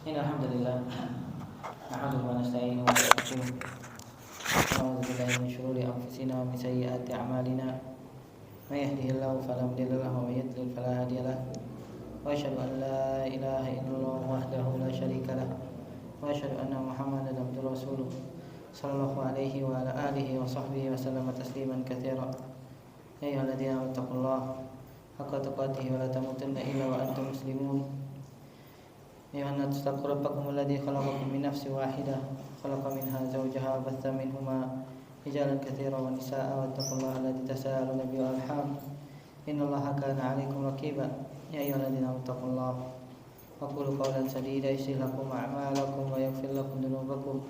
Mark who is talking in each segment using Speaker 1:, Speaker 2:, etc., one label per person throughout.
Speaker 1: Alhamdulillah, nahmaduhu wa nasta'inuhu wa nastaghfiruh. Na'udzu billahi min shururi anfusina wa min sayyiati a'malina. May yahdihillahu fala mudilla lahu wa may yudlil fala hadiya lahu. Wa asyhadu an la ilaha illallah wahdahu la syarika lahu. Wa asyhadu anna Muhammadan abduhu wa rasuluh. Sallallahu alaihi wa ala alihi wa sahbihi wa sallama tasliman katsiran. Ya ayyuhalladzina amanu taqullaha haqqa tuqatih wa la tamutunna illa wa antum muslimun. Ya ayyuhan-nas taqu rabbakum alladzi khalaqakum min nafsin wahidah khalaqa minha zawjaha wa batha minhuma rijalan katsiran wa nisaa'a wattaqullaha alladzi tasaaluna bihi wal arham innallaha kana 'alaikum raqiba. Ya ayyuhalladzina amanu taqullaha wa qulu qawlan sadida yuslih lakum a'malakum wa yaghfir lakum dhunubakum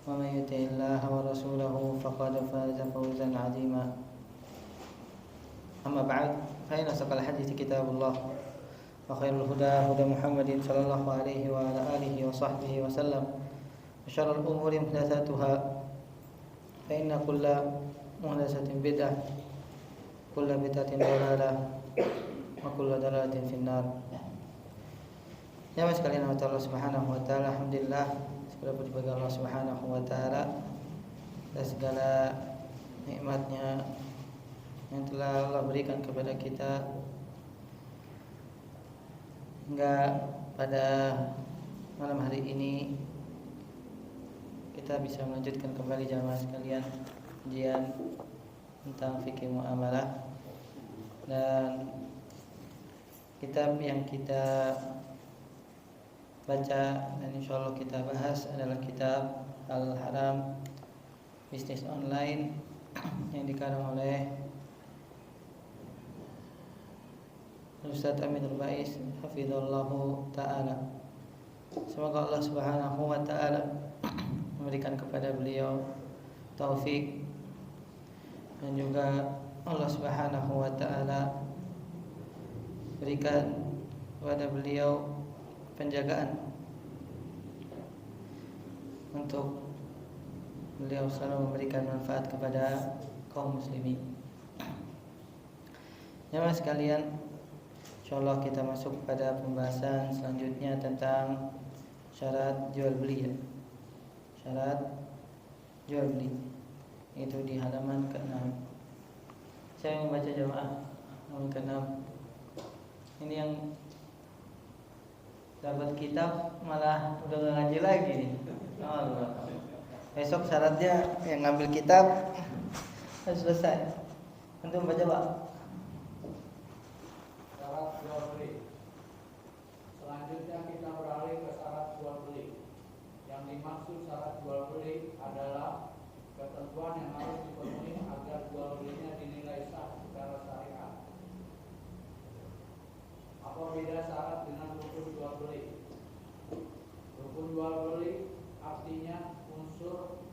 Speaker 1: wa may yuti'illaha wa rasulahu faqad faza fawzan 'azima. Amma ba'd, fa inna asdaqal hadiits kitabullah wa khairul huda huda Muhammadin sallallahu alaihi wa ala alihi wa sahbihi wa sallam. Wa syarrul umuri muhdatsatuha fa inna kulla muhdatsatin bid'ah, kulla bid'atin dhalalah wa kulla dhalalatin finnar. Ya sekalian Allah Subhanahu wa taala, alhamdulillah segala puji bagi Allah Subhanahu wa taala dan segala nikmatnya yang telah Allah berikan kepada kita, hingga pada malam hari ini kita bisa melanjutkan kembali jamaah sekalian ujian tentang fikih muamalah, dan kitab yang kita baca dan insyaallah kita bahas adalah kitab Al-Haram Bisnis Online yang dikarang oleh Ustaz Aminul Bais hafizallahu ta'ala. Semoga Allah Subhanahu wa ta'ala memberikan kepada beliau taufik, dan juga Allah Subhanahu wa ta'ala berikan kepada beliau penjagaan untuk beliau selalu memberikan manfaat kepada kaum muslimin. Jemaah sekalian, insyaallah kita masuk pada pembahasan selanjutnya tentang syarat jual beli ya. Syarat jual beli itu di halaman ke-6. Saya membaca jemaah halaman ke-6. Ini yang dapat kitab malah udah gak ngaji lagi nih. Allah. Besok syaratnya yang ngambil kitab sudah selesai. Antum baca Pak.
Speaker 2: Jual beli. Selanjutnya kita beralih ke syarat jual beli. Yang dimaksud syarat jual beli adalah ketentuan yang harus dipenuhi agar jual belinya dinilai sah secara syariat. Apa beda syarat dengan rukun jual beli? Rukun jual beli artinya unsur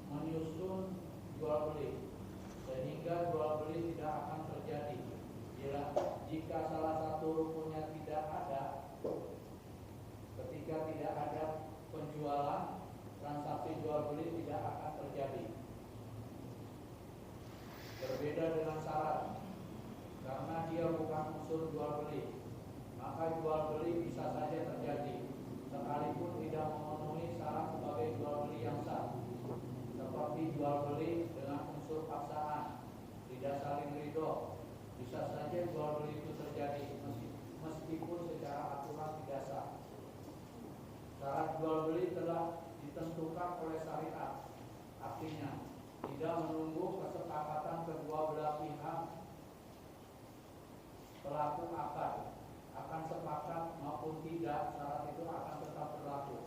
Speaker 2: menyusun jual beli, sehingga jual beli tidak akan terjadi jika salah satu rukunnya tidak ada. Ketika tidak ada penjualan, transaksi jual beli tidak akan terjadi. Berbeda dengan syarat, karena dia bukan unsur jual beli, maka jual beli bisa saja terjadi sekalipun tidak memenuhi syarat sebagai jual beli yang sah, seperti jual beli dengan unsur paksaan, tidak saling ridho. Bisa saja jual beli itu terjadi meskipun secara aturan tidak sah. Syarat jual beli telah ditentukan oleh syariat, artinya tidak menunggu kesepakatan kedua belah pihak pelaku akad, akan sepakat maupun tidak, syarat itu akan tetap berlaku.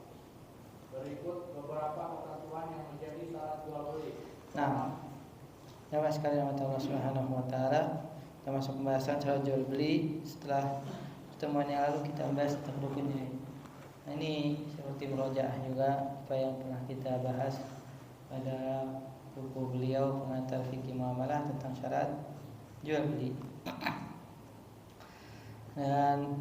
Speaker 2: Berikut beberapa ketentuan yang menjadi syarat jual beli.
Speaker 1: Nah, jamaah sekalian Allah Subhanahu wa taala, kita masuk pembahasan syarat jual beli. Setelah pertemuan yang lalu kita bahas tentang rukunnya. Nah, ini seperti murojaah juga apa yang pernah kita bahas pada buku beliau Pengantar Fikih Muamalah tentang syarat jual beli. Dan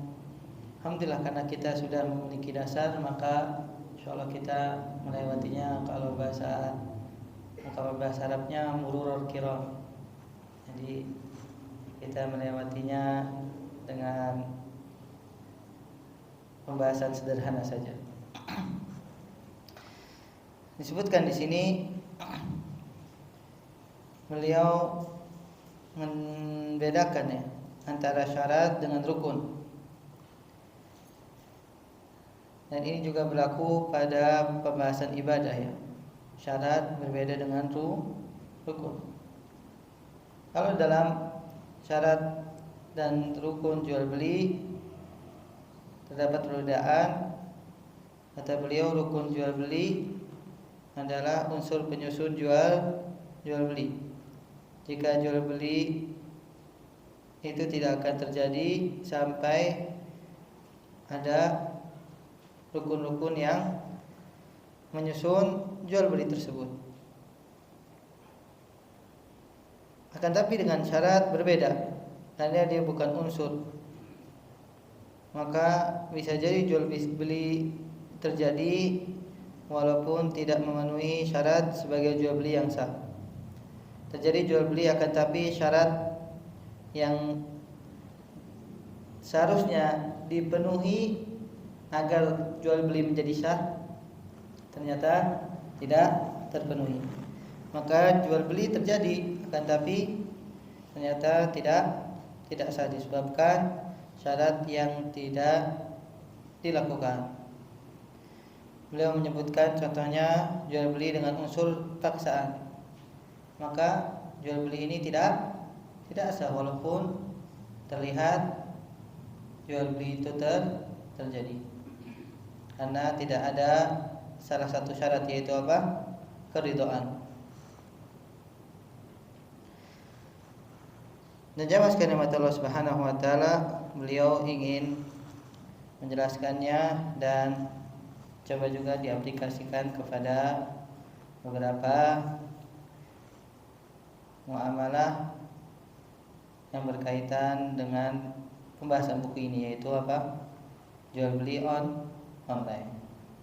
Speaker 1: alhamdulillah karena kita sudah memiliki dasar, maka insyaallah kita melewatinya. Kalau bahasa Arabnya mururul kiram. Jadi kita melewatinya dengan pembahasan sederhana saja. Disebutkan di sini beliau membedakan ya antara syarat dengan rukun. Dan ini juga berlaku pada pembahasan ibadah ya. Syarat berbeda dengan rukun. Kalau dalam syarat dan rukun jual beli terdapat perbedaan, kata beliau rukun jual beli adalah unsur penyusun jual beli. Jika jual beli itu tidak akan terjadi sampai ada rukun-rukun yang menyusun jual beli tersebut. Akan tapi dengan syarat berbeda, karena dia bukan unsur. Maka bisa jadi jual beli terjadi walaupun tidak memenuhi syarat sebagai jual beli yang sah. Terjadi jual beli akan tapi syarat yang seharusnya dipenuhi agar jual beli menjadi sah ternyata tidak terpenuhi. Maka jual beli terjadi akan tapi ternyata tidak sah disebabkan syarat yang tidak dilakukan. Beliau menyebutkan contohnya jual beli dengan unsur paksaan. Maka jual beli ini tidak sah walaupun terlihat jual beli itu terjadi. Karena tidak ada salah satu syarat, yaitu apa? Keridhaan. Dan jamaah sekalian Allah Subhanahu wa taala, beliau ingin menjelaskannya dan coba juga diaplikasikan kepada beberapa muamalah yang berkaitan dengan pembahasan buku ini, yaitu apa? Jual beli online.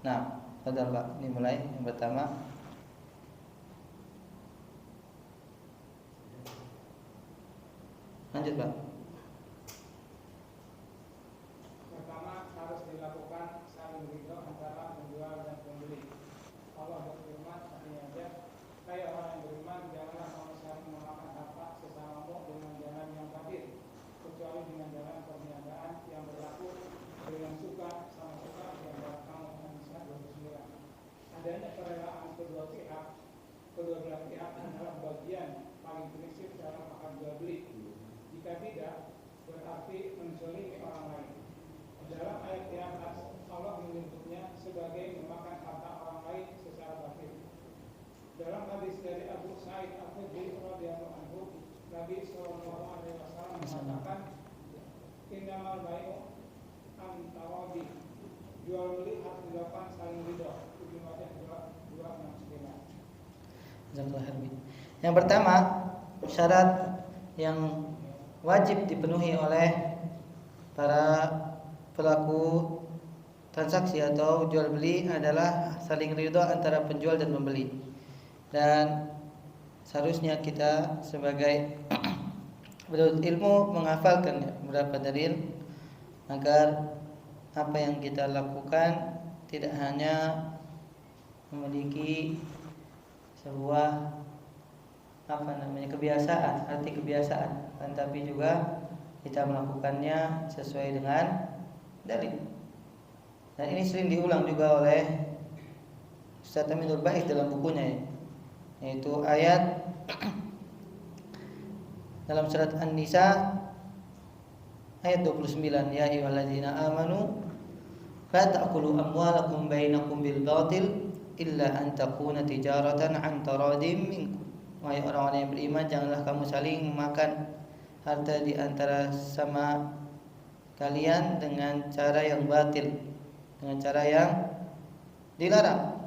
Speaker 1: Nah, saudara Pak, ini mulai yang pertama. Lanjut Pak.
Speaker 3: Pertama, harus dilakukan saling ridho antara penjual dan pembeli. Allah berfirman, "Hai orang yang beriman, janganlah kamu saling memakan harta sesamamu dengan jalan yang kafir, kecuali dengan jalan perniagaan yang berlaku dengan suka sama suka di antara kamu." An-Nisa 29. Adanya kerelaan kedua belah pihak adalah bagian paling prinsip dalam akad jual beli. Jika tidak, berarti menzalimi orang lain. Dalam ayat di atas, Allah menyebutnya sebagai memakan harta orang lain secara batil. Dalam hadis dari Abu Sa'id Al-Khudri radhiyallahu anhu, Nabi sallallahu alaihi wasallam mengatakan, "Innamal bai'u an taradhi." Jual beli harus dilakukan saling ridho. Ibnu Majah 269.
Speaker 1: Yang pertama, syarat yang wajib dipenuhi oleh para pelaku transaksi atau jual beli adalah saling ridho antara penjual dan pembeli. Dan seharusnya kita sebagai penuntut ilmu menghafalkan beberapa dalil agar apa yang kita lakukan tidak hanya memiliki sebuah kebiasaan, arti kebiasaan, tapi juga kita melakukannya sesuai dengan dalil. Dan ini sering diulang juga oleh Ustaz Aminul Baiz dalam bukunya, yaitu ayat dalam surat An-Nisa ayat 29, "Ya ayyuhalladzina amanu la ta'kulu amwalakum bainakum bil batil illa an takuna tijaratan an taradim minkum." Wahai orang-orang yang beriman, janganlah kamu saling memakan harta di antara sama kalian dengan cara yang batil, dengan cara yang dilarang,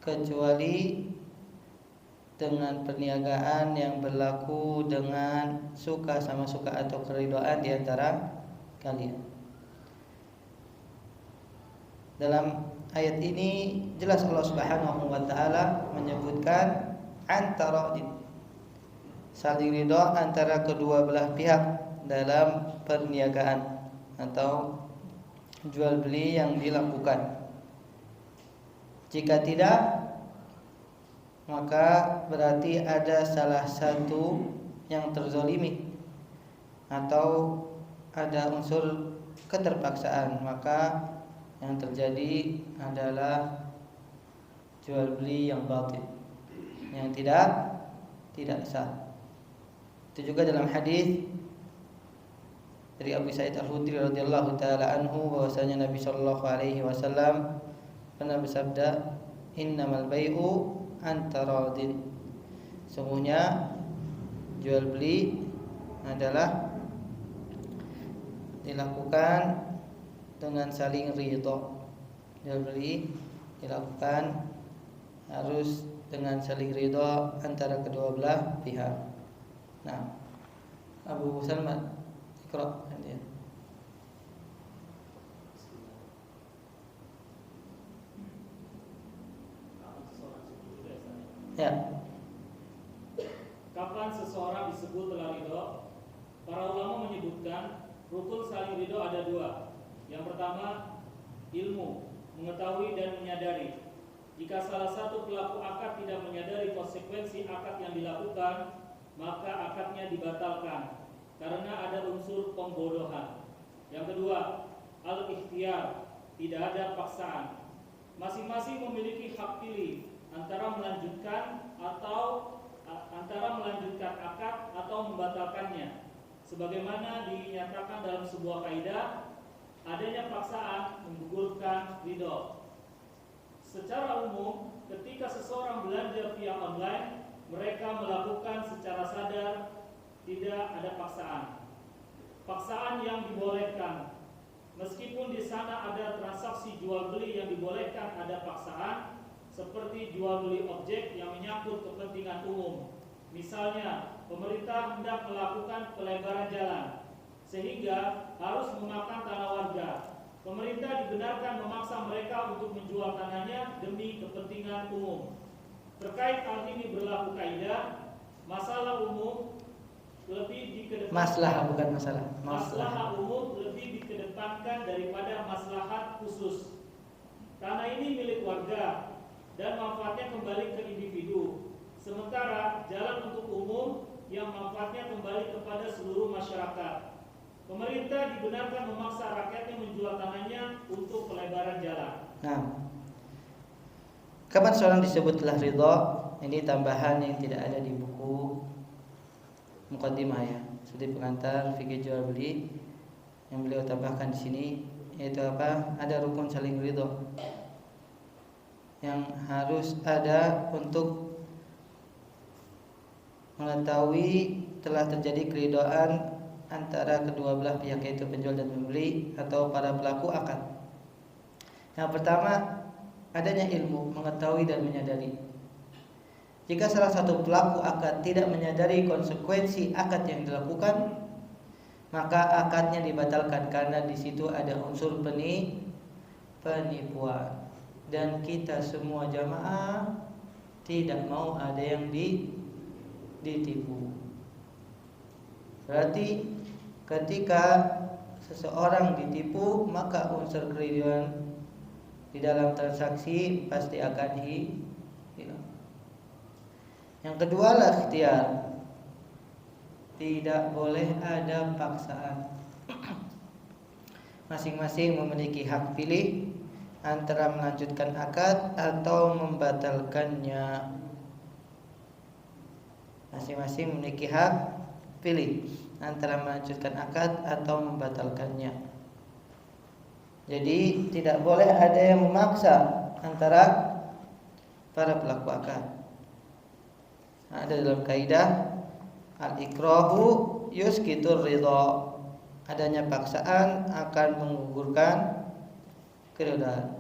Speaker 1: kecuali dengan perniagaan yang berlaku dengan suka sama suka atau keridhaan di antara kalian. Dalam ayat ini jelas Allah Subhanahu wa taala menyebutkan antara saling ridho antara kedua belah pihak dalam perniagaan atau jual beli yang dilakukan. Jika tidak, maka berarti ada salah satu yang terzolimi atau ada unsur keterpaksaan, maka yang terjadi adalah jual beli yang batil, yang tidak sah. Itu juga dalam hadis dari Abu Sa'id Al-Khudri radhiyallahu taala anhu bahwasanya Nabi sallallahu alaihi wasallam pernah bersabda, "Innamal bai'u antaradin." Sungguhnya jual beli adalah dilakukan dengan saling ridho. Jual beli dilakukan harus dengan saling ridho antara kedua belah pihak. Nah, Abu Salman Iqra dia. Ya.
Speaker 4: Kapan seseorang disebut telah ridho? Para ulama menyebutkan rukun saling ridho ada dua. Yang pertama, ilmu, mengetahui dan menyadari. Jika salah satu pelaku akad tidak menyadari konsekuensi akad yang dilakukan, maka akadnya dibatalkan karena ada unsur pembodohan. Yang kedua, al-ikhtiyar, tidak ada paksaan. Masing-masing memiliki hak pilih antara melanjutkan akad atau membatalkannya. Sebagaimana dinyatakan dalam sebuah kaidah, adanya paksaan menggugurkan ridho. Secara umum, ketika seseorang belanja via online, mereka melakukan secara sadar, tidak ada paksaan. Paksaan yang dibolehkan, meskipun di sana ada transaksi jual beli yang dibolehkan, ada paksaan, seperti jual beli objek yang menyangkut kepentingan umum. Misalnya, pemerintah hendak melakukan pelebaran jalan, sehingga harus memakan tanah warga. Pemerintah dibenarkan memaksa mereka untuk menjual tanahnya demi kepentingan umum. Terkait hal ini berlaku kaidah, masalah umum lebih dikedepankan. Masalah umum lebih dikedepankan daripada maslahat khusus. Tanah ini milik warga dan manfaatnya kembali ke individu. Sementara jalan untuk umum yang manfaatnya kembali kepada seluruh masyarakat. Pemerintah dibenarkan memaksa rakyatnya menjual tanahnya untuk pelebaran jalan.
Speaker 1: Nah, kapan seorang disebut telah ridha? Ini tambahan yang tidak ada di buku Muqaddimah ya, studi pengantar fikih jual beli yang beliau tambahkan di sini, yaitu apa? Ada rukun saling ridha yang harus ada untuk mengetahui telah terjadi keridhaan antara kedua belah pihak, yaitu penjual dan pembeli atau para pelaku akad. Yang pertama, adanya ilmu, mengetahui dan menyadari. Jika salah satu pelaku akad tidak menyadari konsekuensi akad yang dilakukan, maka akadnya dibatalkan karena di situ ada unsur penipuan. Dan kita semua jamaah tidak mau ada yang ditipu. Berarti ketika seseorang ditipu, maka unsur keridhaan di dalam transaksi pasti akan hilang. Yang kedua lah ikhtiar. Tidak boleh ada paksaan. Masing-masing memiliki hak pilih antara melanjutkan akad atau membatalkannya. Masing-masing memiliki hak pilih antara melanjutkan akad atau membatalkannya. Jadi tidak boleh ada yang memaksa antara para pelaku akad. Ada dalam kaidah al-ikrahu yuskitur ridha. Adanya paksaan akan menggugurkan keridhaan.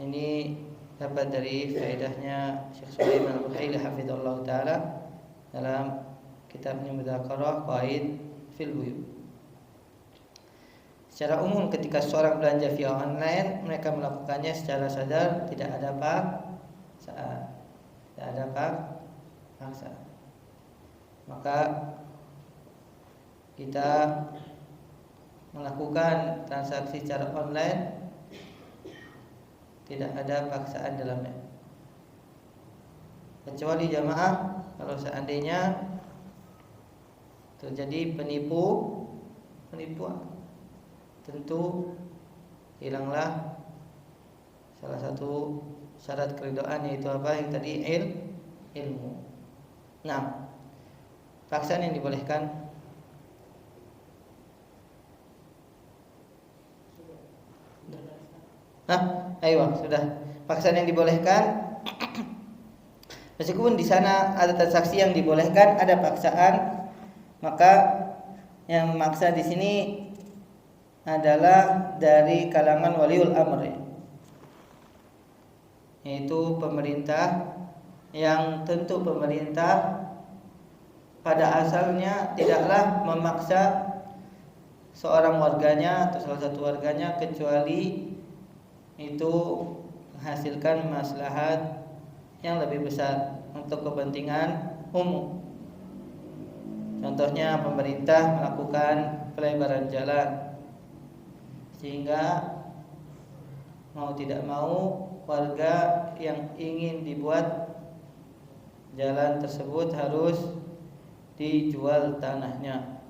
Speaker 1: Ini dapat dari faedahnya Syekh Sulaiman Al-Buhaili hafizallahu taala dalam kitabnya Mudzakarah Qawaid fil Buyu'. Secara umum ketika seorang belanja via online, mereka melakukannya secara sadar, tidak ada paksaan. Tidak ada paksaan. Maka kita melakukan transaksi secara online tidak ada paksaan dalamnya. Kecuali jamaah kalau seandainya terjadi penipuan, tentu hilanglah salah satu syarat keridhaan, yaitu apa yang tadi ilmu. Nah, paksaan yang dibolehkan sudah. Paksaan yang dibolehkan meskipun di sana ada transaksi yang dibolehkan, ada paksaan, maka yang memaksa di sini adalah dari kalangan waliul amr, yaitu pemerintah, yang tentu pemerintah pada asalnya tidaklah memaksa seorang warganya atau salah satu warganya kecuali itu menghasilkan maslahat yang lebih besar untuk kepentingan umum. Contohnya pemerintah melakukan pelebaran jalan, sehingga mau tidak mau warga yang ingin dibuat jalan tersebut harus dijual tanahnya,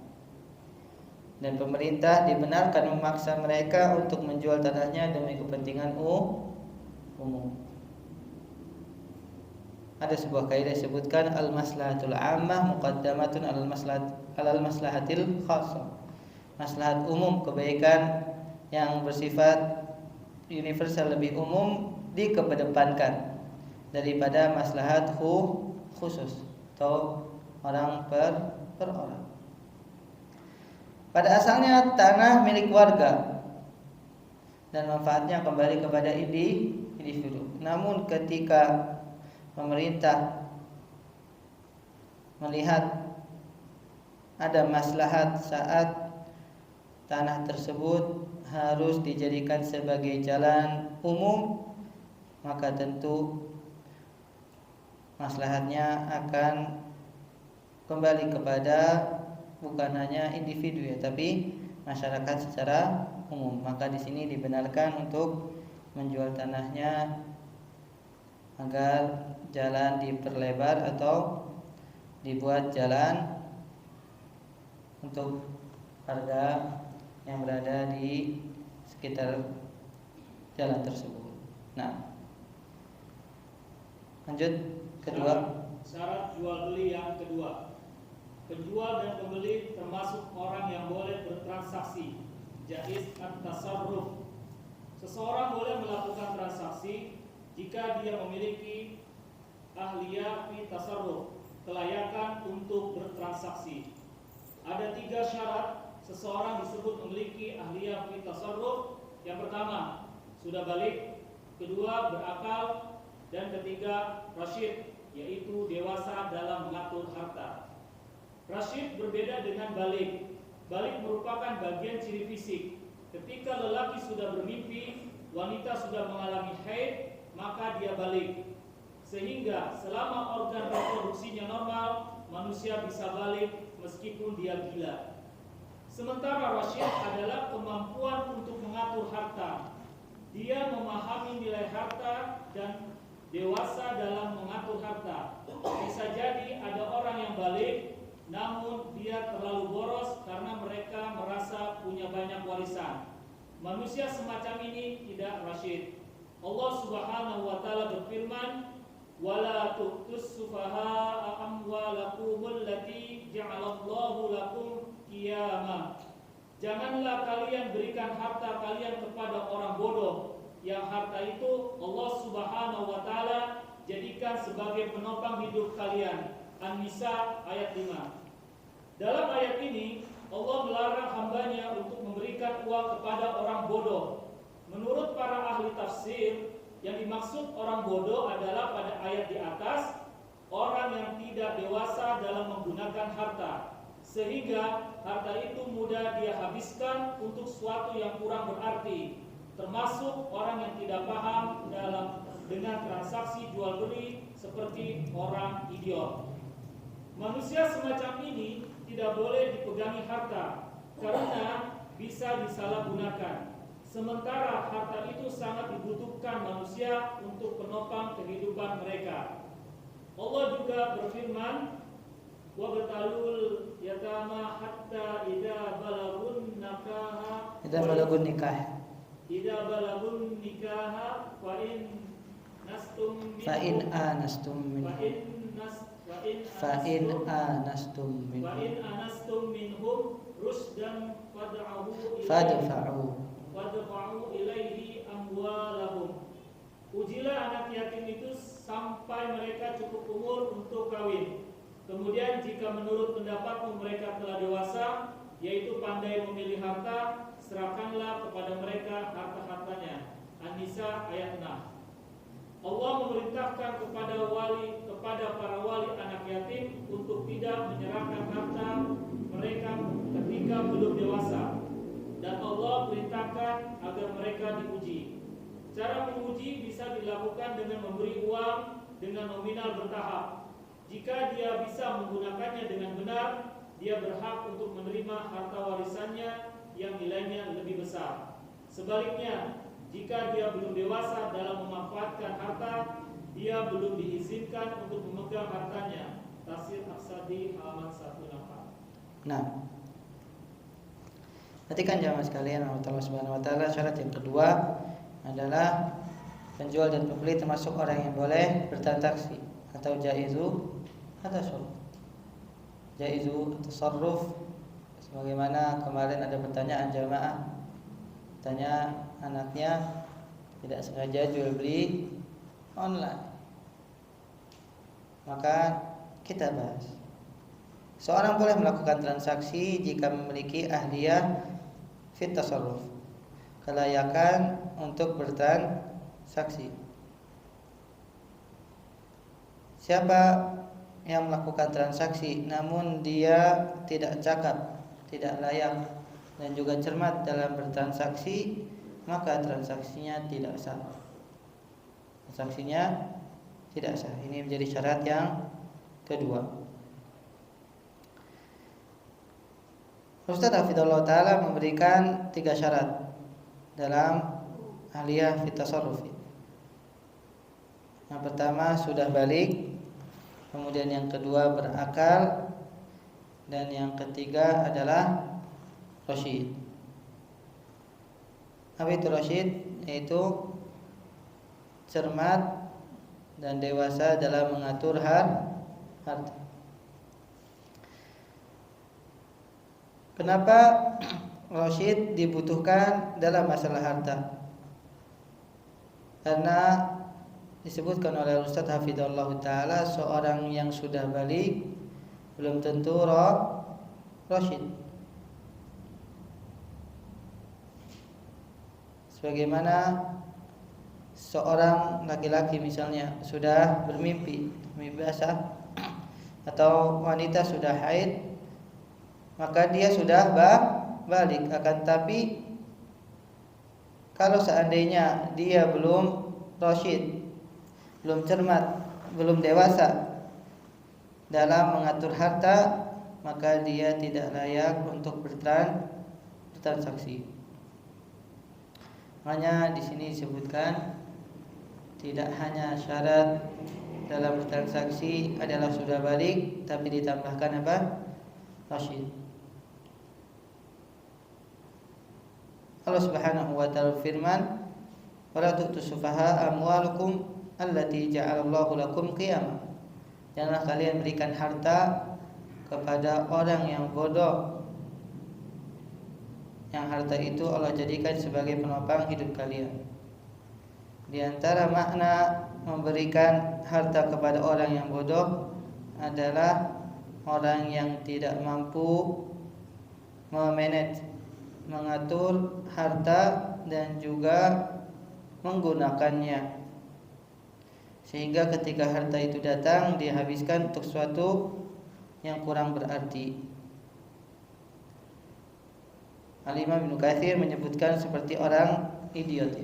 Speaker 1: dan pemerintah dibenarkan memaksa mereka untuk menjual tanahnya demi kepentingan umum. Ada sebuah kaidah disebutkan al-maslahatul ammah muqaddamatun alal maslahatil khassah. Maslahat umum, kebaikan yang bersifat universal, lebih umum, dikedepankan daripada maslahat khusus atau orang per orang. Pada asalnya tanah milik warga dan manfaatnya kembali kepada individu. Namun ketika pemerintah melihat ada maslahat saat tanah tersebut harus dijadikan sebagai jalan umum, maka tentu maslahatnya akan kembali kepada bukan hanya individu ya, tapi masyarakat secara umum. Maka di sini dibenarkan untuk menjual tanahnya agar jalan diperlebar atau dibuat jalan untuk warga yang berada di sekitar jalan tersebut. Nah, lanjut kedua.
Speaker 4: Syarat jual beli yang kedua. Penjual dan pembeli termasuk orang yang boleh bertransaksi, jaiz at-tasarruf. Seseorang boleh melakukan transaksi jika dia memiliki ahliyah fi tasarruf, kelayakan untuk bertransaksi. Ada 3 syarat seseorang disebut memiliki ahliyah fi tasarruf. Yang pertama, sudah balik; kedua, berakal; dan ketiga, rasyid, yaitu dewasa dalam mengatur harta. Rasyid berbeda dengan balik. Balik merupakan bagian ciri fisik. Ketika lelaki sudah bermimpi, wanita sudah mengalami haid, maka dia balik. Sehingga selama organ reproduksinya normal, manusia bisa balik meskipun dia gila. Sementara rasyid adalah kemampuan untuk mengatur harta. Dia memahami nilai harta dan dewasa dalam mengatur harta. Bisa jadi ada orang yang balik, namun dia terlalu boros karena mereka merasa punya banyak warisan. Manusia semacam ini tidak rasyid. Allah Subhanahu wa taala berfirman, "Wala tu'tus sufaha'a amwalakum allati ja'alallahu lakum qiyamah." Janganlah kalian berikan harta kalian kepada orang bodoh, yang harta itu Allah Subhanahu wa taala jadikan sebagai penopang hidup kalian. An-Nisa ayat 5. Dalam ayat ini Allah melarang hambanya untuk memberikan uang kepada orang bodoh. Menurut para ahli tafsir, yang dimaksud orang bodoh adalah pada ayat di atas, orang yang tidak dewasa dalam menggunakan harta, sehingga harta itu mudah dia habiskan untuk sesuatu yang kurang berarti, termasuk orang yang tidak paham dengan transaksi jual beli seperti orang idiot. Manusia semacam ini tidak boleh dipegangi harta karena bisa disalahgunakan, sementara harta itu sangat dibutuhkan manusia untuk penopang kehidupan mereka. Allah juga berfirman, wa batalul yatama hatta idza balagun nikaha fa in anastum minhum rusdan fadfa'u ilaihi amwalahum. Ujilah anak yatim itu sampai mereka cukup umur untuk kawin. Kemudian jika menurut pendapatmu mereka telah dewasa, yaitu pandai memilih harta, serahkanlah kepada mereka harta-hartanya. An-Nisa ayat 6. Allah memerintahkan kepada para wali anak yatim untuk tidak menyerahkan harta mereka ketika belum dewasa, dan Allah perintahkan agar mereka diuji. Cara menguji bisa dilakukan dengan memberi uang dengan nominal bertahap. Jika dia bisa menggunakannya dengan benar, dia berhak untuk menerima harta warisannya yang nilainya lebih besar. Sebaliknya, jika dia belum dewasa dalam memanfaatkan harta, dia belum diizinkan untuk memegang hartanya. Tafsir As-Sadi halaman 164.
Speaker 1: Nah, perhatikan jamaah sekalian, Allah Subhanahu wa taala, syarat yang kedua adalah penjual dan pembeli termasuk orang yang boleh bertransaksi atau jaizu tasarruf. Jaizu tasarruf, sebagaimana kemarin ada pertanyaan jamaah, tanya anaknya tidak sengaja jual beli online, maka kita bahas. Seorang boleh melakukan transaksi jika memiliki ahliyah fit tasarruf, kelayakan untuk bertransaksi. Siapa yang melakukan transaksi namun dia tidak cakap, tidak layak dan juga cermat dalam bertransaksi, maka transaksinya tidak sah. Transaksinya tidak sah. Ini menjadi syarat yang kedua. Ustaz Hafizullah Ta'ala memberikan 3 syarat dalam ahliyah fit tasarruf. Yang pertama sudah balik, kemudian yang kedua berakal, dan yang ketiga adalah rasyid. Apa itu rasyid? Yaitu cermat dan dewasa dalam mengatur harta. Kenapa rasyid dibutuhkan dalam masalah harta? Karena disebutkan oleh Ustaz Hafizullah Ta'ala, seorang yang sudah balik belum tentu rasyid. Sebagaimana seorang laki-laki misalnya sudah bermimpi, mimpi basah, atau wanita sudah haid, maka dia sudah balik. Akan tapi kalau seandainya dia belum rasyid, belum cermat, belum dewasa dalam mengatur harta, maka dia tidak layak untuk bertransaksi. Makanya di sini disebutkan tidak hanya syarat dalam bertransaksi adalah sudah balik, tapi ditambahkan apa? Rasyid. Allah Subhanahu wa ta'ala firman, wala tu'tus sufaha amwalukum allati ja'alallahu lakum qiyamah. Janganlah kalian berikan harta kepada orang yang bodoh, yang harta itu Allah jadikan sebagai penopang hidup kalian. Di antara makna memberikan harta kepada orang yang bodoh adalah orang yang tidak mampu memanage, mengatur harta dan juga menggunakannya, sehingga ketika harta itu datang dihabiskan untuk sesuatu yang kurang berarti. Al-Imam Ibnu Katsir menyebutkan seperti orang idiot,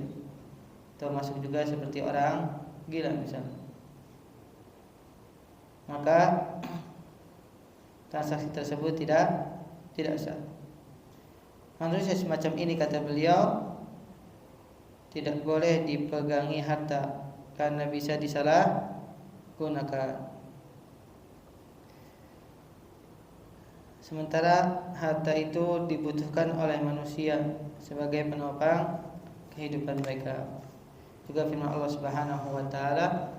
Speaker 1: termasuk juga seperti orang gila misalnya. Maka transaksi tersebut tidak sah. Manusia semacam ini, kata beliau, tidak boleh dipegangi harta karena bisa disalahgunakan. Sementara harta itu dibutuhkan oleh manusia sebagai penopang kehidupan mereka. Juga firman Allah Subhanahu wa taala,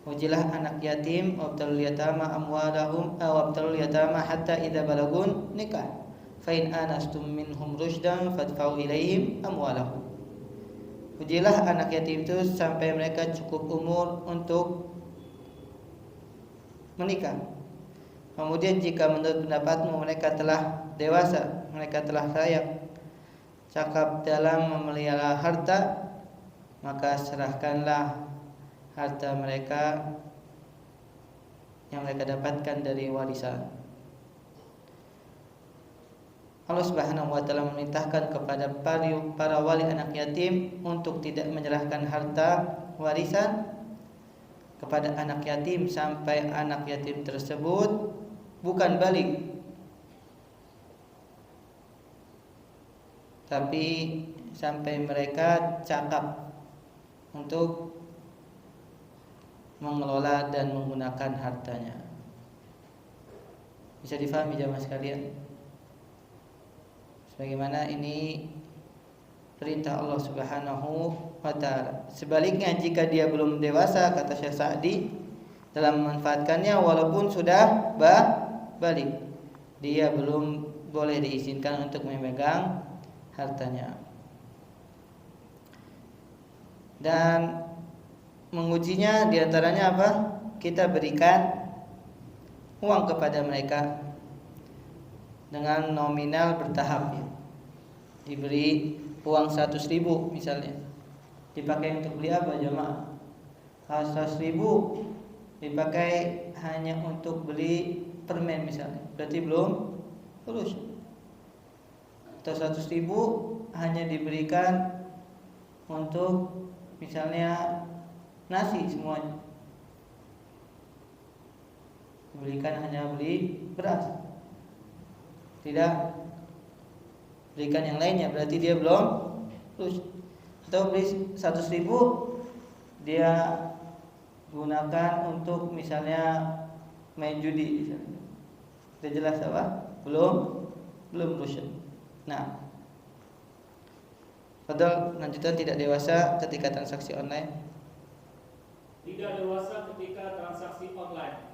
Speaker 1: "Wajilah anak yatim wabtalul yatama amwalahum wabtalul yatama hatta idza balagun nikah. Fa in anastum minhum rusydan fadfa'u ilaihim amwalahum." Ujilah anak yatim itu sampai mereka cukup umur untuk menikah. Kemudian jika menurut pendapatmu mereka telah dewasa, mereka telah layak, cakap dalam memelihara harta, maka serahkanlah harta mereka yang mereka dapatkan dari warisan. Allah Subhanahu wa taala memerintahkan kepada para wali anak yatim untuk tidak menyerahkan harta warisan kepada anak yatim sampai anak yatim tersebut bukan balik, tapi sampai mereka cakap untuk mengelola dan menggunakan hartanya. Bisa difahami jamaah sekalian? Sebagaimana ini perintah Allah Subhanahu wa taala. Sebaliknya jika dia belum dewasa, kata Syekh Sa'di, dalam memanfaatkannya walaupun sudah balik, dia belum boleh diizinkan untuk memegang hartanya. Dan mengujinya diantaranya apa? Kita berikan uang kepada mereka dengan nominal bertahap ya. Diberi uang 100.000 misalnya, dipakai untuk beli apa jemaah? 100.000 dipakai hanya untuk beli permen misalnya, berarti belum lulus. Atau 100.000 hanya diberikan untuk misalnya nasi semuanya, diberikan hanya beli beras, tidak berikan yang lainnya, berarti dia belum lulus. Atau beli 100.000 dia gunakan untuk misalnya main judi misalnya. Sudah jelas apa? Belum rusyad. Nah, padahal lanjutan tidak dewasa ketika transaksi online.
Speaker 4: Tidak dewasa ketika transaksi online.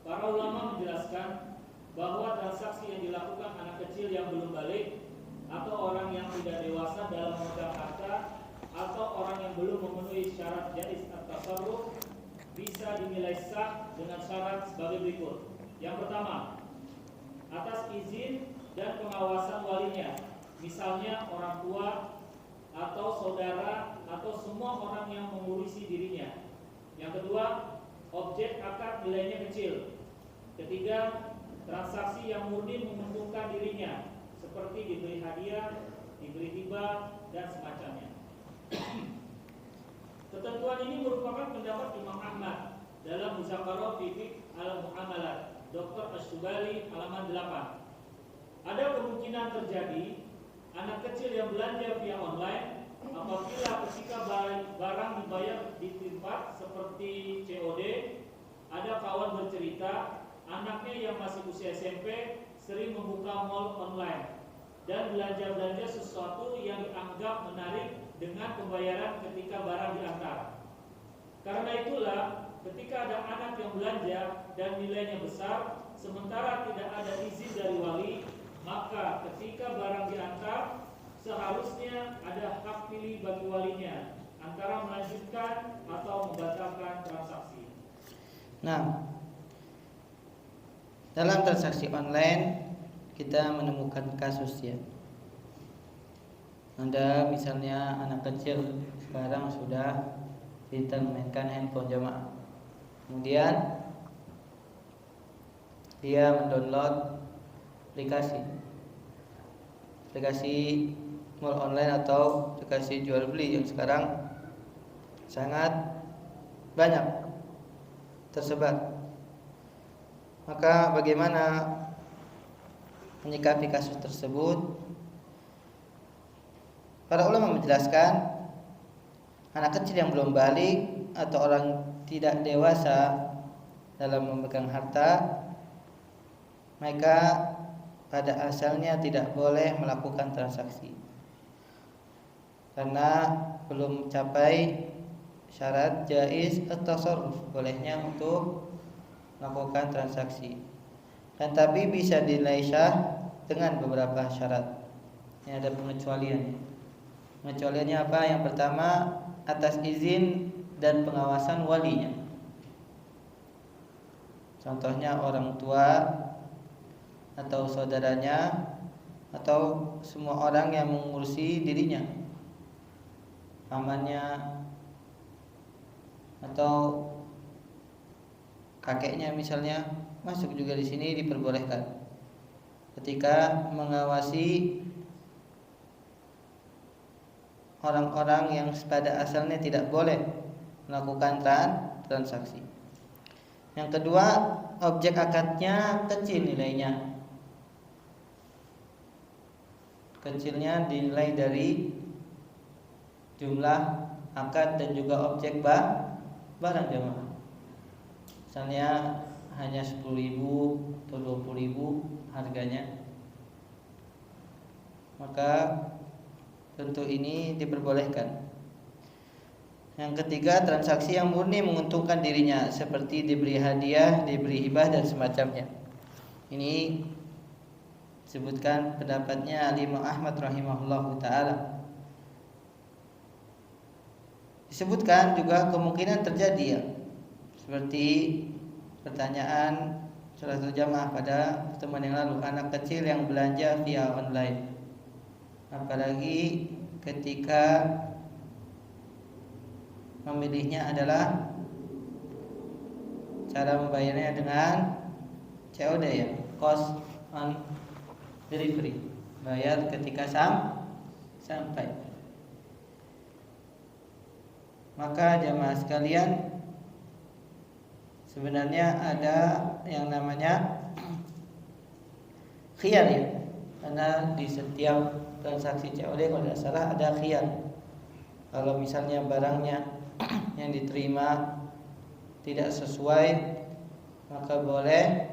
Speaker 4: Para ulama menjelaskan bahwa transaksi yang dilakukan anak kecil yang belum balik atau orang yang tidak dewasa dalam memegang harta atau orang yang belum memenuhi syarat jaiz atau tasarruf bisa dinilai sah dengan syarat sebagai berikut. Yang pertama, atas izin dan pengawasan walinya, misalnya orang tua atau saudara atau semua orang yang mengurusi dirinya. Yang kedua, objek akad nilainya kecil. Ketiga, transaksi yang murni menguntungkan dirinya, seperti diberi hadiah, diberi hibah, dan semacamnya. Ketentuan ini merupakan pendapat Imam Ahmad dalam Muzakarah Fiqh al-Muamalat, Dr. Asy-Syubali halaman 8. Ada kemungkinan terjadi anak kecil yang belanja via online apabila ketika barang dibayar di tempat seperti COD. Ada kawan bercerita anaknya yang masih usia SMP sering membuka mall online dan belanja sesuatu yang dianggap menarik dengan pembayaran ketika barang diantar. Karena itulah ketika ada anak yang belanja dan nilainya besar sementara tidak ada izin dari wali, maka ketika barang diantar seharusnya ada hak pilih bagi walinya antara melanjutkan atau membatalkan transaksi.
Speaker 1: Nah, dalam transaksi online kita menemukan kasus ya. Anda misalnya anak kecil sekarang sudah pintar memainkan handphone jamaah. Kemudian dia mendownload aplikasi mall online atau aplikasi jual beli yang sekarang sangat banyak tersebar. Maka bagaimana menyikapi kasus tersebut? Para ulama menjelaskan anak kecil yang belum balik atau orang tidak dewasa dalam memegang harta, mereka pada asalnya tidak boleh melakukan transaksi karena belum mencapai syarat jaiz at-tasarruf, bolehnya untuk melakukan transaksi. Dan tapi bisa dinilai syah dengan beberapa syarat. Ini ada pengecualiannya. Pengecualiannya apa? Yang pertama, atas izin dan pengawasan walinya. Contohnya orang tua atau saudaranya atau semua orang yang mengurusi dirinya, pamannya atau kakeknya misalnya, masuk juga di sini diperbolehkan ketika mengawasi orang-orang yang pada asalnya tidak boleh melakukan transaksi. Yang kedua, objek akadnya kecil nilainya. Kecilnya dinilai dari jumlah akad dan juga objek barang jamaah. Misalnya hanya 10.000 atau 20.000 harganya, maka tentu ini diperbolehkan. Yang ketiga, transaksi yang murni menguntungkan dirinya, seperti diberi hadiah, diberi hibah dan semacamnya. Ini sebutkan pendapatnya Imam Ahmad rahimahullahu taala. Disebutkan juga kemungkinan terjadi ya, seperti pertanyaan salah satu jamaah pada pertemuan yang lalu, anak kecil yang belanja via online, apalagi ketika memilihnya adalah cara membayarnya dengan COD ya, cost on delivery, bayar ketika sampai. Maka jamaah sekalian, sebenarnya ada yang namanya khiyar ya, karena di setiap transaksi COD kalau tidak salah ada khiyar. Kalau misalnya barangnya yang diterima tidak sesuai, maka boleh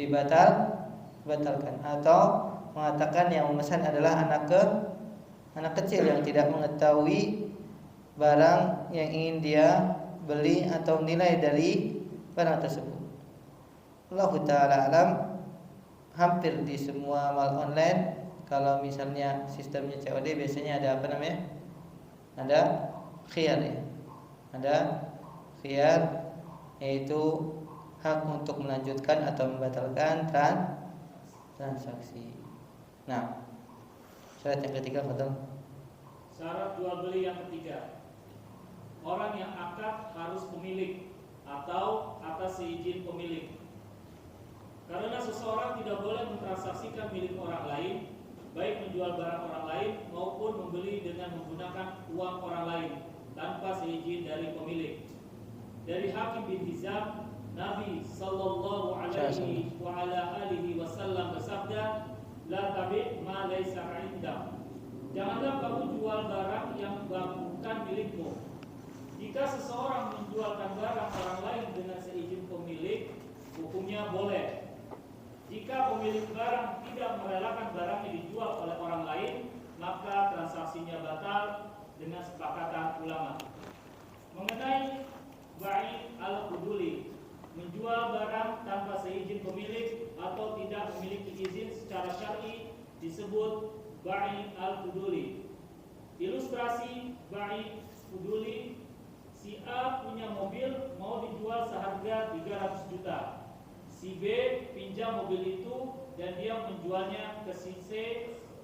Speaker 1: dibatalkan, atau mengatakan yang memesan adalah anak kecil yang tidak mengetahui barang yang ingin dia beli atau nilai dari barang tersebut. Allah Ta'ala alam, hampir di semua mal online kalau misalnya sistemnya COD biasanya ada apa namanya? Ada khiyar ya. Ada khiyar, yaitu hak untuk melanjutkan atau membatalkan transaksi. Nah, syarat yang ketiga, Fadl.
Speaker 4: Syarat jual beli yang ketiga, orang yang akad harus pemilik atau atas seizin pemilik. Karena seseorang tidak boleh mentransaksikan milik orang lain, baik menjual barang orang lain maupun membeli dengan menggunakan uang orang lain tanpa seizin dari pemilik. Dari Hakim bin Hizam, Nabi sallallahu alaihi wa ala alihi wasallam bersabda, "La tabi' ma laysa 'indak." Janganlah kamu jual barang yang bukan milikmu. Jika seseorang menjualkan barang orang lain dengan seizin pemilik, hukumnya boleh. Jika pemilik barang tidak merelakan barangnya dijual oleh orang lain, maka transaksinya batal dengan sepakatan ulama. Mengenai bai' al-fuduli, menjual barang tanpa seizin pemilik atau tidak memiliki izin secara syar'i, disebut bai' al-fuduli. Ilustrasi bai' fuduli: si A punya mobil mau dijual seharga 300 juta. Si B pinjam mobil itu dan dia menjualnya ke si C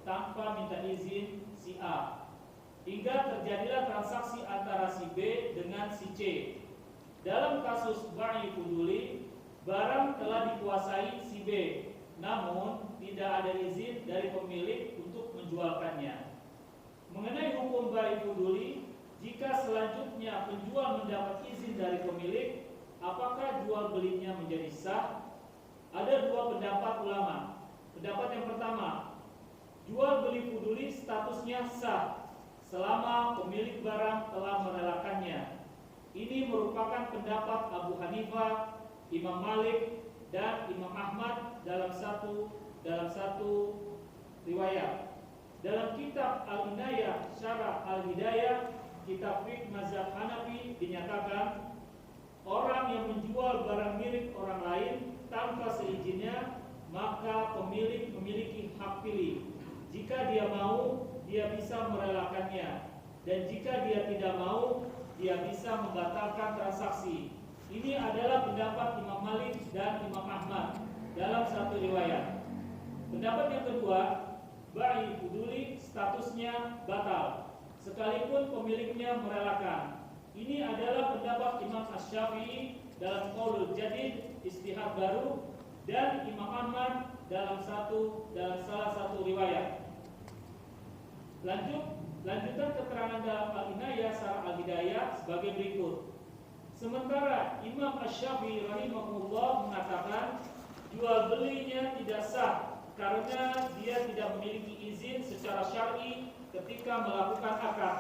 Speaker 4: tanpa minta izin si A. Hingga terjadilah transaksi antara si B dengan si C. Dalam kasus bai' fuduli, barang telah dikuasai si B, namun tidak ada izin dari pemilik untuk menjualkannya. Mengenai hukum bai' fuduli, jika selanjutnya penjual mendapat izin dari pemilik, apakah jual belinya menjadi sah? Ada dua pendapat ulama. Pendapat yang pertama, jual beli fuduli statusnya sah selama pemilik barang telah merelakannya. Ini merupakan pendapat Abu Hanifah, Imam Malik, dan Imam Ahmad dalam satu riwayat. Dalam kitab Al-Inayah Syarah Al-Hidayah, kitab fiqh mazhab Hanafi, dinyatakan orang yang menjual barang milik orang lain tanpa seizinnya, maka pemilik memiliki hak pilih. Jika dia mau, dia bisa merelakannya, dan jika dia tidak mau, dia bisa membatalkan transaksi. Ini adalah pendapat Imam Malik dan Imam Ahmad dalam satu riwayat. Pendapat yang kedua, bai fuduli statusnya batal sekalipun pemiliknya merelakan. Ini adalah pendapat Imam Asy-Syafi'i dalam Qaulul Jadid, istihad baru, dan Imam Ahmad dalam salah satu riwayat. Lanjutan keterangan dalam Al-Inayah Syarah Al-Hidayah sebagai berikut. Sementara Imam Asy-Syafi'i rahimahullah mengatakan jual belinya tidak sah karena dia tidak memiliki izin secara syar'i ketika melakukan akad.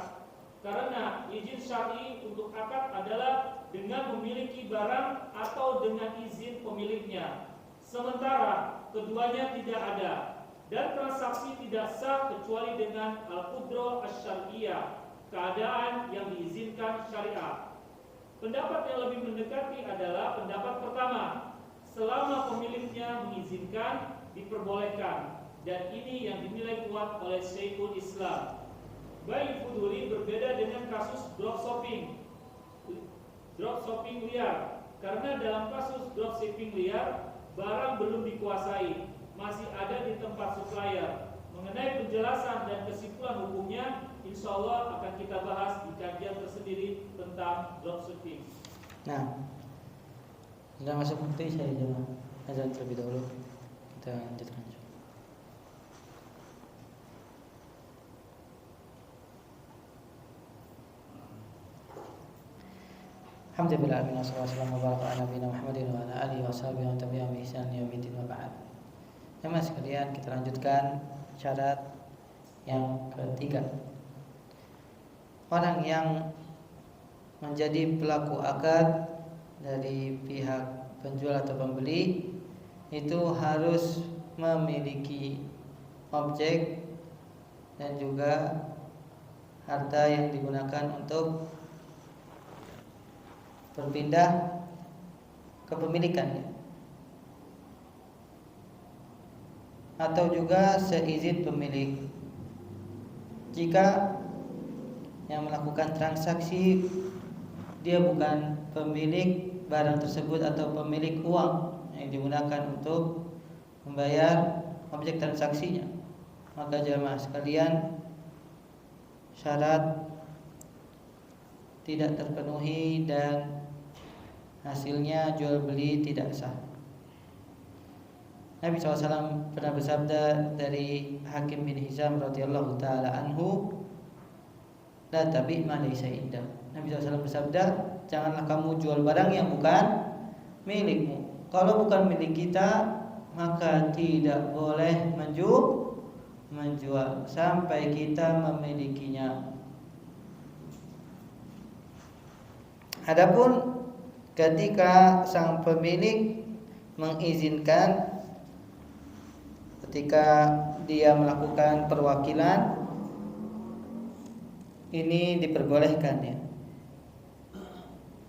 Speaker 4: Karena izin syar'i untuk akad adalah dengan memiliki barang atau dengan izin pemiliknya. Sementara keduanya tidak ada, dan transaksi tidak sah kecuali dengan al-qudrah asy-syar'iyyah, keadaan yang diizinkan syariat. Pendapat yang lebih mendekati adalah pendapat pertama, selama pemiliknya mengizinkan, diperbolehkan, dan ini yang dinilai kuat oleh Syekhul Islam. Bai fuduli berbeda dengan kasus dropshipping liar, karena dalam kasus dropshipping liar barang belum dikuasai, masih ada di tempat supplier. Mengenai penjelasan dan kesimpulan hukumnya, insya Allah akan kita bahas di kajian tersendiri tentang dropshipping.
Speaker 1: Nah, sudah masuk waktu saya jawab azan terlebih dahulu. Kita lanjutkan. Alhamdulillah, wassalamu ala nabiyina Muhammadin wa ala alihi washabihi wa tabi'ahum bi ihsan ila yaumil din wa ba'd. Teman sekalian, kita lanjutkan syarat yang ketiga. Orang yang menjadi pelaku akad dari pihak penjual atau pembeli itu harus memiliki objek dan juga harta yang digunakan untuk berpindah kepemilikannya, atau juga seizin pemilik. Jika yang melakukan transaksi dia bukan pemilik barang tersebut atau pemilik uang yang digunakan untuk membayar objek transaksinya, maka jamaah sekalian, syarat tidak terpenuhi dan hasilnya jual beli tidak sah. Nabi SAW pernah bersabda dari Hakim bin Hizam radhiyallahu taala anhu, la tabi' ma laysa indak. Nabi SAW bersabda, janganlah kamu jual barang yang bukan milikmu. Kalau bukan milik kita, maka tidak boleh menjual sampai kita memilikinya. Adapun ketika sang pemilik mengizinkan, ketika dia melakukan perwakilan, ini diperbolehkan ya.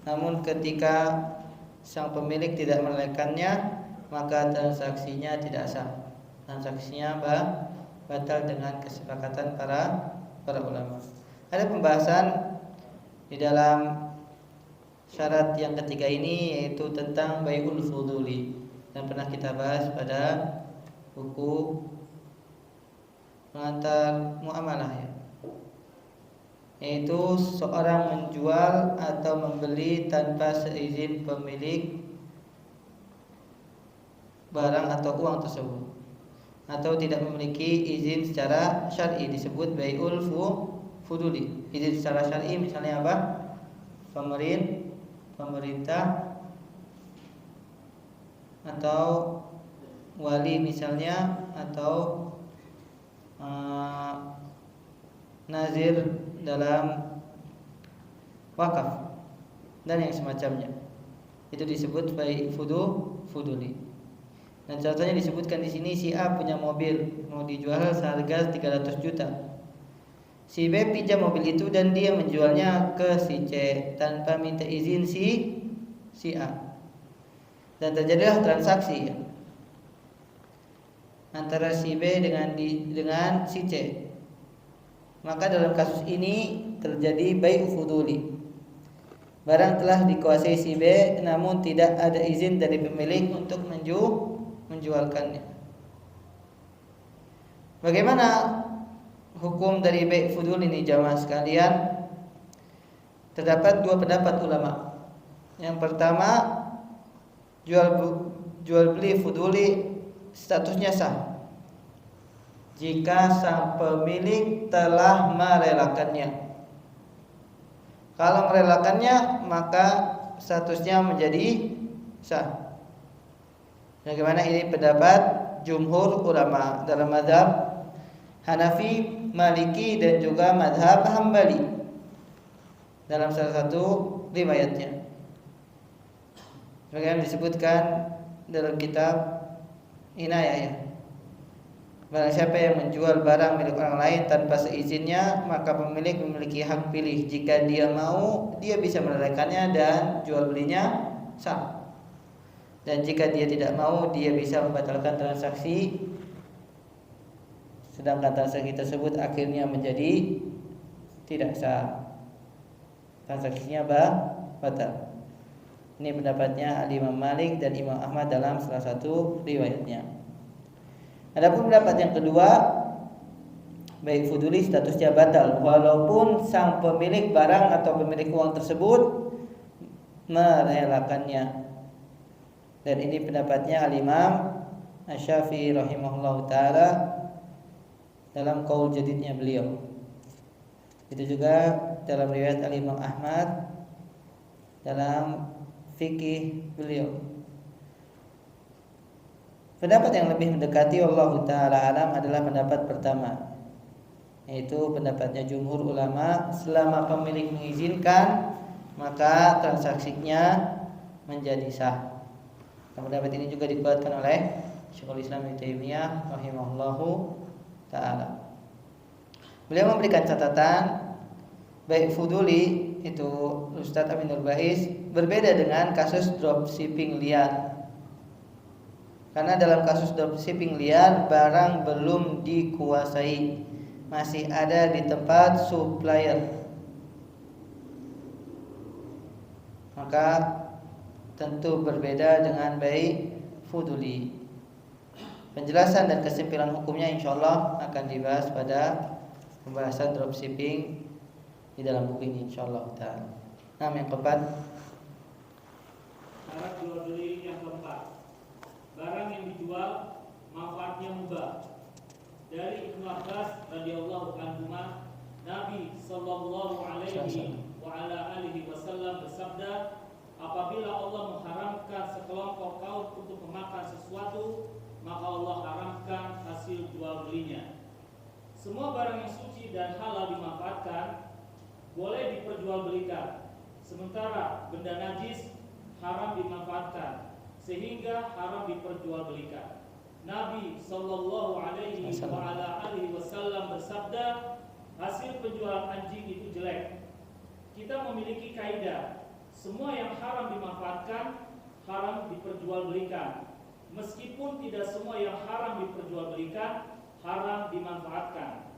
Speaker 1: Namun ketika sang pemilik tidak melakukannya, maka transaksinya tidak sah. Transaksinya batal dengan kesepakatan para ulama. Ada pembahasan di dalam syarat yang ketiga ini, yaitu tentang bai'ul fuduli, dan pernah kita bahas pada buku pengantar muamalah ya, yaitu seorang menjual atau membeli tanpa seizin pemilik barang atau uang tersebut, atau tidak memiliki izin secara syar'i, disebut bai'ul fuduli. Izin secara syar'i misalnya apa? Pemerintah atau wali misalnya, atau nazir dalam wakaf dan yang semacamnya. Itu disebut bai fuduli. Dan contohnya disebutkan di sini, si A punya mobil mau dijual seharga 300 juta. Si B pinjam mobil itu dan dia menjualnya ke si C tanpa minta izin si A. Dan terjadilah transaksi antara si B dengan si C. Maka dalam kasus ini terjadi bai fuduli. Barang telah dikuasai si B namun tidak ada izin dari pemilik untuk menjualkannya. Bagaimana hukum dari bai fudul ini jamaah sekalian? Terdapat dua pendapat ulama. Yang pertama, jual beli fuduli statusnya sah jika sang pemilik telah merelakannya. Kalau merelakannya maka statusnya menjadi sah. Bagaimana ini pendapat jumhur ulama dalam mazhab Hanafi, Maliki dan juga mazhab Hambali dalam salah satu riwayatnya. Bagaimana disebutkan dalam kitab Inayah. Barang siapa yang menjual barang milik orang lain tanpa seizinnya, maka pemilik memiliki hak pilih. Jika dia mau, dia bisa merelakannya dan jual belinya sah. Dan jika dia tidak mau, dia bisa membatalkan transaksi. Sedangkan transaksi tersebut akhirnya menjadi tidak sah. Transaksinya batal. Ini pendapatnya Imam Malik dan Imam Ahmad dalam salah satu riwayatnya. Adapun pendapat yang kedua, bai fuduli statusnya batal walaupun sang pemilik barang atau pemilik uang tersebut merelakannya. Dan ini pendapatnya Al-Imam Asy-Syafi'i rahimahullahu taala dalam qaul jadidnya beliau. Itu juga dalam riwayat Al-Imam Ahmad dalam fikih beliau. Pendapat yang lebih mendekati Allah Ta'ala alam adalah pendapat pertama, yaitu pendapatnya jumhur ulama. Selama pemilik mengizinkan maka transaksinya menjadi sah. Dan pendapat ini juga dikuatkan oleh Syekhul Islam Ibnu Taimiyah rahimahullahu ta'ala. Beliau memberikan catatan bai fuduli itu Ustadz Aminul Bais berbeda dengan kasus dropshipping liar. Karena dalam kasus dropshipping liar barang belum dikuasai, masih ada di tempat supplier. Maka tentu berbeda dengan bai fuduli. Penjelasan dan kesimpulan hukumnya insyaallah akan dibahas pada pembahasan dropshipping di dalam buku ini insyaallah taala. Nah, yang keempat,
Speaker 4: syarat jual beli yang keempat, barang yang dijual manfaatnya mubah. Dari Ibnu Abbas radhiyallahu anhu, Nabi sallallahu alaihi wa ala alihi wasallam bersabda, apabila Allah mengharamkan sekelompok kaum untuk memakan sesuatu, maka Allah haramkan hasil jual belinya. Semua barang yang suci dan halal dimanfaatkan boleh diperjualbelikan, sementara benda najis haram dimanfaatkan sehingga haram diperjualbelikan. Nabi sallallahu alaihi wasallam bersabda, hasil penjualan anjing itu jelek. Kita memiliki kaidah, semua yang haram dimanfaatkan haram diperjualbelikan, meskipun tidak semua yang haram diperjualbelikan haram dimanfaatkan.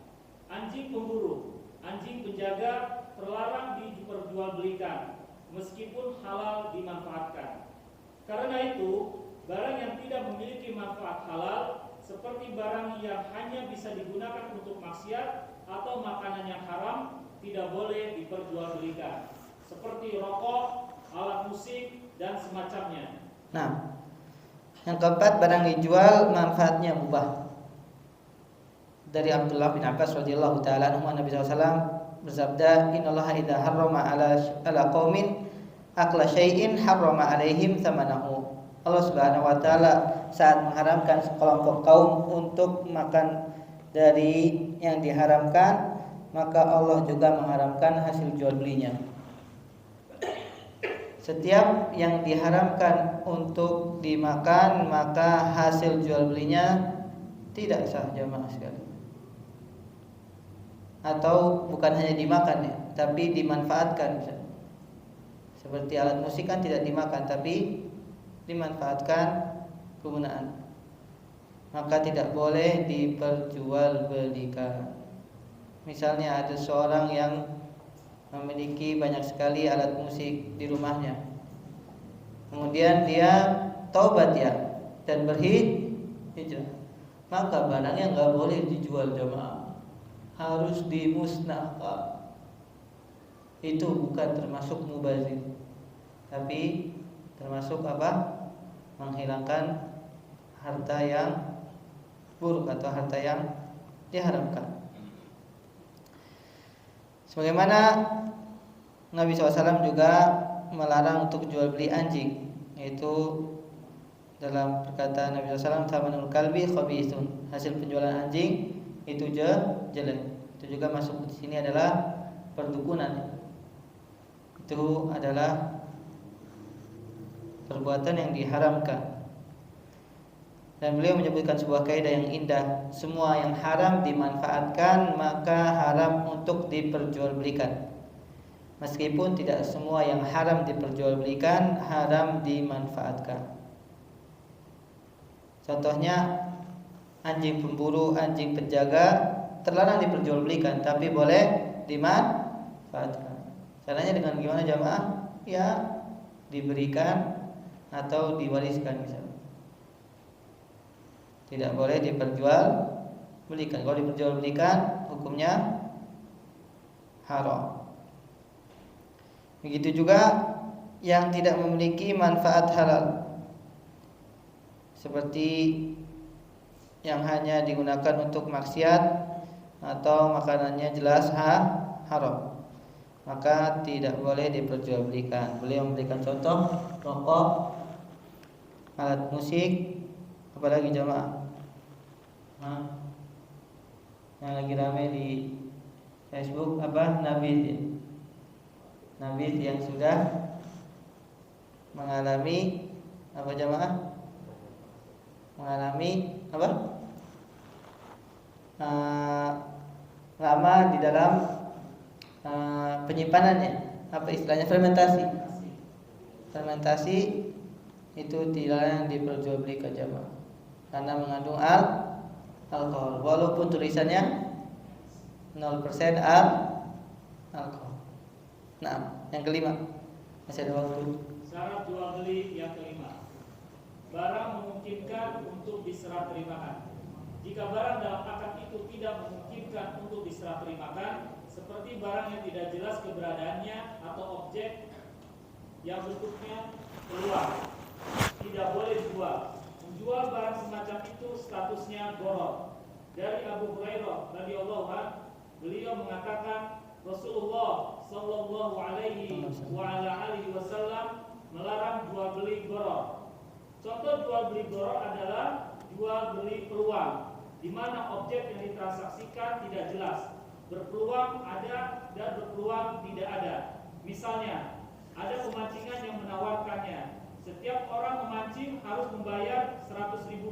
Speaker 4: Anjing pemburu, anjing penjaga terlarang diperjualbelikan, meskipun halal dimanfaatkan. Karena itu, barang yang tidak memiliki manfaat halal, seperti barang yang hanya bisa digunakan untuk maksiat atau makanan yang haram, tidak boleh diperjualbelikan, seperti rokok, alat musik, dan semacamnya.
Speaker 1: Nah, yang keempat, barang dijual manfaatnya mubah. Dari Abdullah bin Abbas radhiyallahu taala anhu, Nabi SAW bersabda, innallaha idza harrama ala qaumin akla syai'in harrama alaihim thamanahu. Allah Subhanahu wa taala saat mengharamkan sekelompok kaum untuk makan dari yang diharamkan, maka Allah juga mengharamkan hasil jual belinya. Setiap yang diharamkan untuk dimakan, maka hasil jual belinya tidak sah jamaah sekali. Atau bukan hanya dimakan ya, tapi dimanfaatkan. Seperti alat musik kan tidak dimakan, tapi dimanfaatkan kegunaan. Maka tidak boleh diperjualbelikan. Misalnya ada seorang yang memiliki banyak sekali alat musik di rumahnya. Kemudian dia taubat ya dan berhijrah. Maka barangnya nggak boleh dijual jamaah, harus dimusnahkan. Itu bukan termasuk mubazir, tapi termasuk apa? Menghilangkan harta yang buruk atau harta yang diharamkan. Sebagaimana Nabi SAW juga melarang untuk jual beli anjing, yaitu dalam perkataan Nabi SAW, thamanul kalbi khabithun, hasil penjualan anjing itu jelek. Itu juga masuk di sini adalah perdukunan. Itu adalah perbuatan yang diharamkan. Dan beliau menyebutkan sebuah kaidah yang indah, semua yang haram dimanfaatkan maka haram untuk diperjualbelikan. Meskipun tidak semua yang haram diperjualbelikan haram dimanfaatkan. Contohnya anjing pemburu, anjing penjaga terlarang diperjualbelikan, tapi boleh dimanfaatkan. Caranya dengan gimana jamaah? Ya diberikan atau diwariskan misalnya. Tidak boleh diperjualbelikan. Kalau diperjualbelikan hukumnya haram. Begitu juga yang tidak memiliki manfaat halal, seperti yang hanya digunakan untuk maksiat atau makanannya jelas haram, maka tidak boleh diperjualbelikan. Beliau memberikan contoh rokok, alat musik, apalagi jamaah yang lagi ramai di Facebook apa? Nabit yang sudah mengalami apa jamaah? Mengalami apa? Lama di dalam penyimpanannya. Apa istilahnya? Fermentasi itu dilarang diperjualbelikan jamaah karena mengandung alkohol, walaupun tulisannya 0% alkohol. Nah, yang kelima, masih ada waktu.
Speaker 4: Syarat jual beli yang kelima, barang memungkinkan untuk diserah terimakan. Jika barang dalam akad itu tidak memungkinkan untuk diserah terimakan, seperti barang yang tidak jelas keberadaannya atau objek yang bentuknya keluar, tidak boleh dijual. Menjual barang semacam itu statusnya gharar. Dari Abu Hurairah radhiyallahu anhu, beliau mengatakan Rasulullah sallallahu alaihi wasallam melarang jual beli gharar. Contoh jual beli gharar adalah jual beli peluang, di mana objek yang ditransaksikan tidak jelas, berpeluang ada dan berpeluang tidak ada. Misalnya, ada pemancingan yang menawarkannya. Setiap orang memancing harus membayar Rp100.000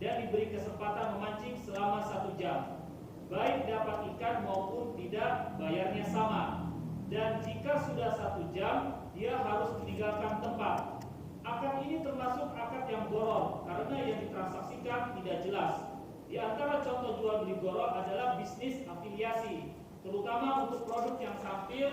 Speaker 4: dan diberi kesempatan memancing selama 1 jam. Baik dapat ikan maupun tidak, bayarnya sama. Dan jika sudah 1 jam, dia harus meninggalkan tempat. Akad ini termasuk akad yang gharar karena yang ditransaksikan tidak jelas. Di antara contoh jual beli gharar adalah bisnis afiliasi, terutama untuk produk yang hampir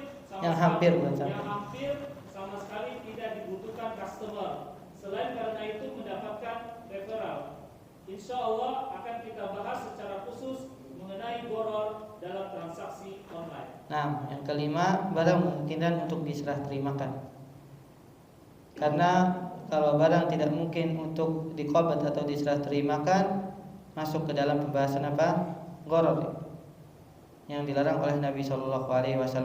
Speaker 4: sama sekali tidak dibutuhkan customer. Selain karena itu mendapatkan referral. Insya Allah akan kita bahas secara khusus mengenai gharar dalam transaksi online.
Speaker 1: Nah, yang kelima, barang memungkinkan untuk diserah terimakan. Karena kalau barang tidak mungkin untuk diqabad atau diserah terimakan, masuk ke dalam pembahasan apa? Gharar yang dilarang oleh Nabi SAW,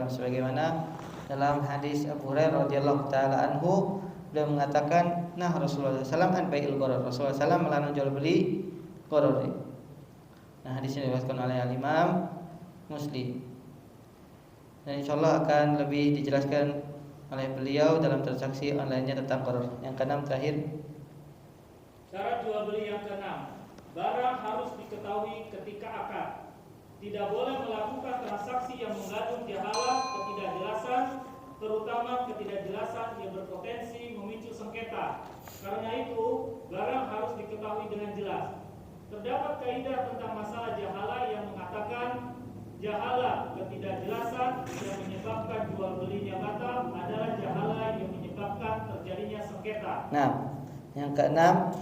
Speaker 1: sebagaimana dalam hadis Abu Hurairah radhiyallahu taala anhu, beliau mengatakan, nah Rasulullah SAW an bai'il gharar. Rasulullah SAW melarang jual beli gharar. Nah, hadis ini diriwayatkan oleh Imam Muslim. Dan insyaallah akan lebih dijelaskan oleh beliau dalam transaksi online-nya tentang gharar. Yang keenam terakhir,
Speaker 4: Syarat jual beli yang keenam, barang harus diketahui ketika akad. Tidak boleh melakukan transaksi yang mengandung jahalah, ketidakjelasan, terutama ketidakjelasan yang berpotensi memicu sengketa. Karena itu, barang harus diketahui dengan jelas. Terdapat kaidah tentang masalah jahalah yang mengatakan jahalah ketidakjelasan yang menyebabkan jual belinya batal adalah jahalah yang menyebabkan terjadinya sengketa.
Speaker 1: nah, yang keenam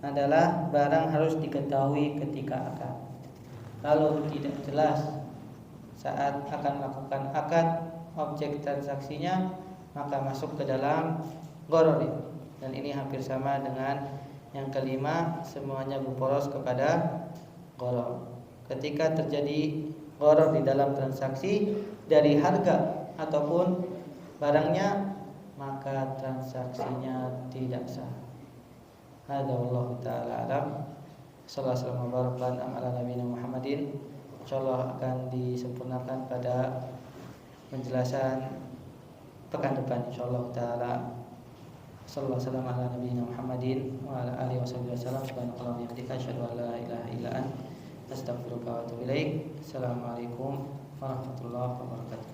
Speaker 1: adalah barang harus diketahui ketika akad. Kalau tidak jelas saat akan melakukan akad objek transaksinya, maka masuk ke dalam gharar. Dan ini hampir sama dengan yang kelima, semuanya berporos kepada gharar. Ketika terjadi gharar di dalam transaksi dari harga ataupun barangnya, maka transaksinya tidak sah. Hadza wallahu taala alam. Sallallahu alaihi wasallam ala nabiyina Muhammadin. Insyaallah akan disempurnakan pada penjelasan pekan depan insyaallah taala. Sallallahu alaihi wasallam ala nabiyina Muhammadin wa ala alihi wasallam. Subhanallahi wa bihamdihi asyhadu an la ilaha illa anta astaghfiruka wa atubu ilaik. Assalamualaikum warahmatullahi wabarakatuh.